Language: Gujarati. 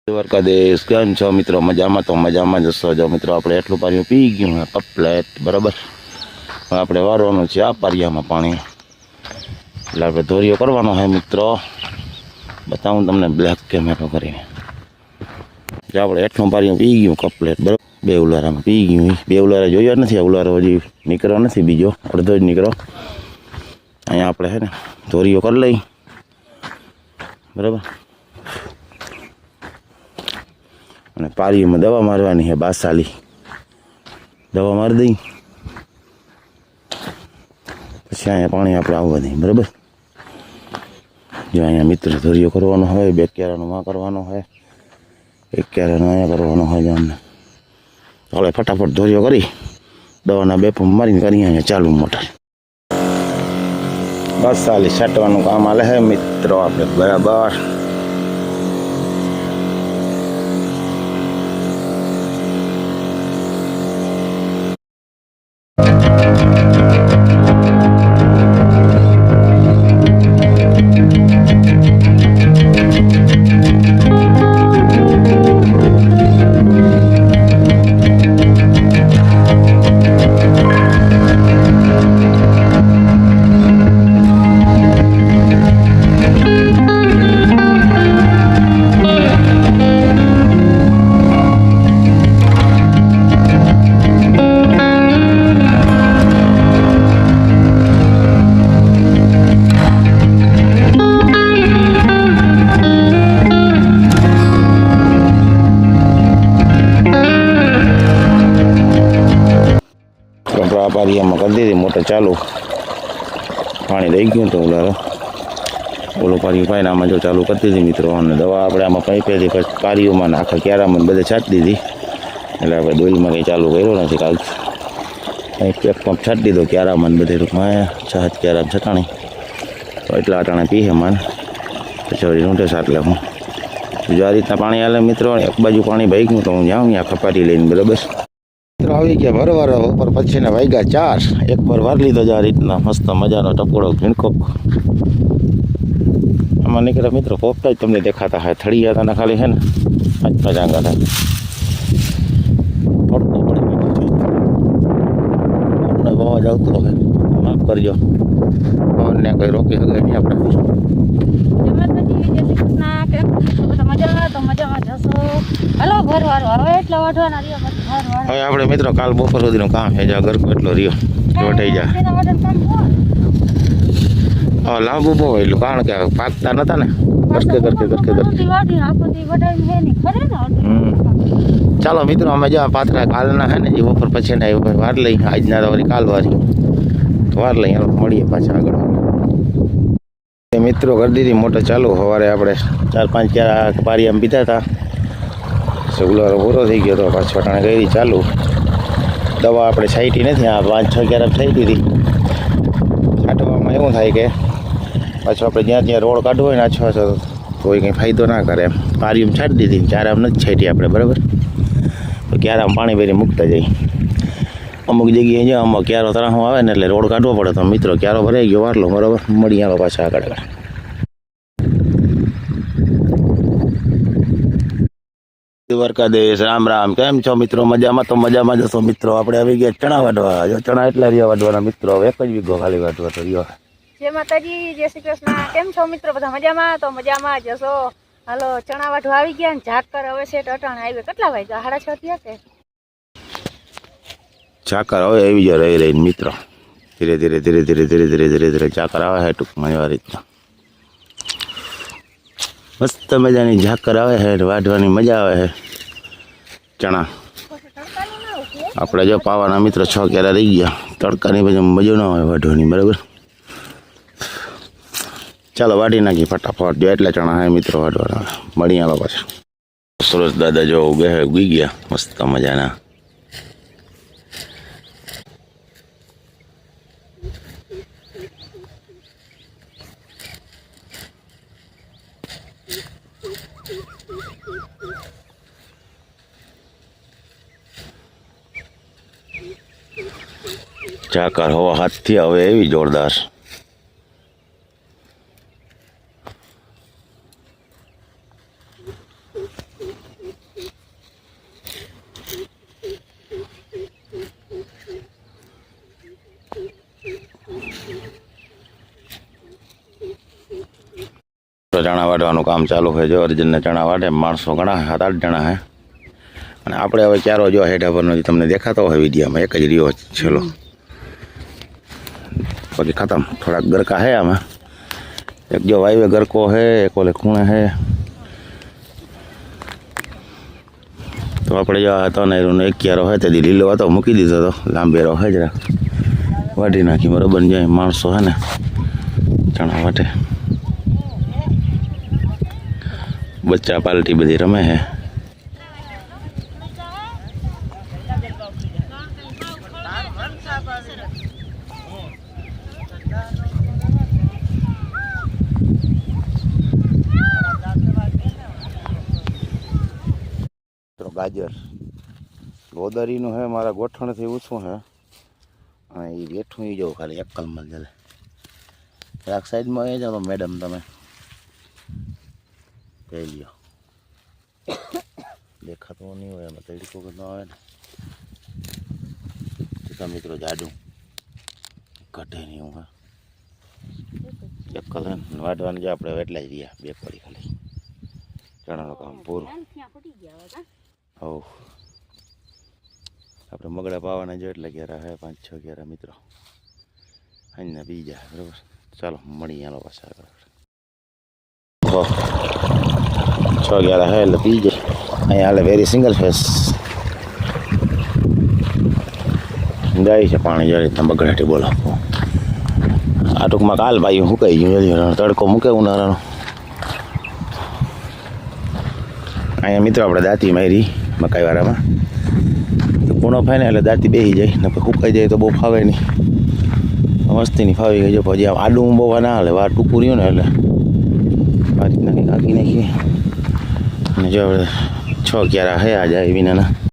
દ્વારકાધીશ કેમ છો મિત્રો? મજામાં તો મજામાં જશો. જો મિત્રો આપણે એટલું પાણી પી ગયું કપલેટ બરાબર. આપણે વારવાનું છે આ પારિયામાં પાણી, એટલે આપણે ધોરીઓ કરવાનો હોય મિત્રો. બતાવું તમને બ્લેક કેમેરો કરીને. જો આપણે એટલું પાણી પી ગયું કપલેટ બરાબર. બે ઉલારામાં પી ગયું. બે ઉલારા જોયા નથી. આ ઉલારો હજી નીકળ્યો નથી, બીજો અડધો જ નીકળો. અહીંયા આપણે છે ને ધોરીઓ કરી લઈ બરાબર. અને પારીઓમાં દવા મારવાની છે, બાસાલી દવા મારી દઈ પછી અહીંયા પાણી આપણે આવવા દઈએ બરાબર. જો અહીંયા મિત્ર ધોરીઓ કરવાનો હોય, બે ક્યારાનો માં કરવાનો હોય, એક ક્યારાનો અહીંયા કરવાનો હોય. જો અમને આપણે ફટાફટ ધોરીઓ કરી દવાના બે પંપ મારીને કરીએ અહીંયા ચાલુ મોટર. બાસાલી છાંટવાનું કામ હાલે છે મિત્રો આપણે બરાબર. પારિયામાં કરી દીધી મોટર ચાલુ. પાણી લઈ ગયું તો ઓલું પારિયું પાઈને આમાં જો ચાલુ કરી દીધી મિત્રો. અને દવા આપણે આમાં પાઇપેથી પછી પારીઓમાં આખા ક્યારામાં બધે છાંટી દીધી. એટલે આપણે ડોલમાં કંઈ ચાલુ કર્યો નથી. કાલ એક પંપ છાંટી દીધો ક્યારામાં બધે રૂપમાં છાત ક્યારામાં છટાણી તો એટલા અટાણે પીએ માન પછી વળી ઊંટે સાટલે હું. જો આ રીતના પાણી હાલે મિત્રો. એક બાજુ પાણી ભાઈ ગયું તો હું જાઉં ત્યાં ખપાટી લઈને બરાબર. મિત્રો આવી ગયા ભરવાર ઉપર પછી ને વાગ્યા 4. એક વાર વાર લીધો જ આ રીતના મસ્ત મજાનો ટપોડો ભીણકો આમાં નીકળે મિત્રો. પોપટા જ તમને દેખાતા હોય. થળિયા હતા ને ખાલી છે ને પાંચ આંગા થાય. પડતો પડે આપણે અવાજ આવતો હોય માફ કરજો. પવનને કંઈ રોકી શકે નહીં આપણે. હવે આપણે મિત્રો કાલ બપોર સુધીનું કામ છે. જ્યાં ગરકો એટલો રહ્યો વટાઈ જાય. લાંબુ બહુ એટલું કારણ કે પાકતા નતા ને. ચાલો મિત્રો અમે જો પાથરા કાલના હે ને જે બપોર પછી ને વાર લઈ. આજના તો કાલ વાર લઈ મળીએ પાછા આગળ. મિત્રો કરી દીધી મોટર ચાલુ. સવારે આપણે 4-5 ક્યારા પારિયામાં પીધા હતા. ઉલારો પૂરો થઈ ગયો તો પાછો ટાણે કરી ચાલુ. દવા આપણે છાંટી નથી. આ 5-6 ક્યારા છાંટી હતી. છાંટવામાં એવું થાય કે પાછું આપણે જ્યાં ત્યાં રોડ કાઢવો હોય ને આછો તો કોઈ કંઈ ફાયદો ના કરે એમ. પારીમાં છાંટી દીધી. ક્યારામ નથી છાંટી આપણે બરાબર. તો ક્યારામાં પાણી ભરી મૂકતા જઈએ. અમુક જગ્યાએ જો અમુક ક્યારો તરાહું આવે ને એટલે રોડ કાઢવો પડે. તો મિત્રો ક્યારો ભરાઈ ગયો વારલો બરાબર. મળી આવે પાછા આગળ. દ્વારકાધીશ રામ રામ. કેમ છો મિત્રો? મજામાં તો મજામાં જશો મિત્રો. આપણે આવી ગયા ચણા વાઢવા. જો ચણા એટલા રહ્યા વાઢવાના મિત્રો. એક જ વીઘો ખાલી વાઢવા તો રહ્યો. જય માતાજી, જય શ્રી કૃષ્ણ. કેમ છો મિત્રો? બધા મજામાં તો મજામાં જશો. હાલો ચણા વાઢવા આવી ગયા ને ઝાકર હવે છે અટાણે આવી. કેટલા વાગ્યા? 6:30 થયા છે. ચાકર હવે આવી જાય રહી રહીને મિત્રો. ધીરે ધીરે ધીરે ધીરે ધીરે ધીરે ધીરે ધીરે ચાકર આવે છે ટૂંકમાં એવા રીતના. મસ્ત મજાની ઝાકર આવે છે. વાઢવાની મજા આવે છે. ચણા આપણે જો પાવાના મિત્રો 6 ક્યારા રહી ગયા. તડકાની પછી મજો ના આવે વાઢવાની બરાબર. ચાલો વાઢી નાખી ફટાફટ. જો એટલા ચણા હે મિત્રો વાઢવાના. મળી આવે પાછા. સુરજ દાદા જો ઉગી ગયા મસ્ત મજાના. ચાકર હવા હાથથી આવે એવી જોરદાર. મિત્રો ચણા વાટવાનું કામ ચાલુ છે. જો અર્જુનને ચણા વાટે માણસો ઘણા 7-8 જણા હે. અને આપણે હવે ચારો જો હેઠા પર નથી તમને દેખાતો હોય વિડીયોમાં, એક જ રહ્યો છેલ્લો. બાકી ખતમ. થોડાક ગરકા હે આમાં. એક જો વાયવે ગરકો હે, એક ઓલે ખૂણે હે. તો આપણે જો હતો ને એનો એક ક્યારો હોય તેથી લીલો હતો મૂકી દીધો હતો, લાંબેરો હોય જરા વાટી નાખી બરોબર. જાય માણસો હે ને ચણા વાટે, બચ્ચા પાલટી બધી રમે હે. ગાજર ગોદરીનું હે, મારા ગોઠણથી ઊંચું હે. અને એ બેઠું એ જવું ખાલી એક કલમલ ચાલે. એક સાઈડમાં એ જાઓ મેડમ, તમે જઈ લ્યો. દેખાતો નહીં હોય એમાં તડકો ન આવે ને તો મિત્રો જાડું ઘટે નહીં. હું એક કલર વાટવાનું જો આપણે એટલા જ રહ્યા, 2 પડી ખાલી ચણાનું કામ પૂરું. હવ આપણે મગડા પાવાના જો એટલે ઘેરા હે 5-6 ઘેરા મિત્રો અહીંયા પી જાય બરાબર. ચાલો મળીએ એનો પાછા આગળ. 6 ઘેરા હે એટલે પી જાય. અહીંયા હાલે વેરી સિંગલ ફેસ જાય છે પાણી જે રીતના બગડાટી. બોલો આ ટૂંકમાં કાલ ભાઈ સુકાઈ ગયું, તડકો મૂકે ઉનાળાનો. અહીંયા મિત્રો આપણે દાંતી મારી મકાઈવાળામાં પૂણો ફાય ને એટલે દાંતી બેસી જાય ને સુકાઈ જાય તો બહુ ફાવે નહીં. મસ્તીની ફાવી ગઈ. જો પછી આમ આડું બહુ ના હાલે, વાર ટૂંકું રહ્યું ને એટલે આ રીતના કંઈક આખી નાખી. અને જો 6 ક્યારા હે આજે વિનાના.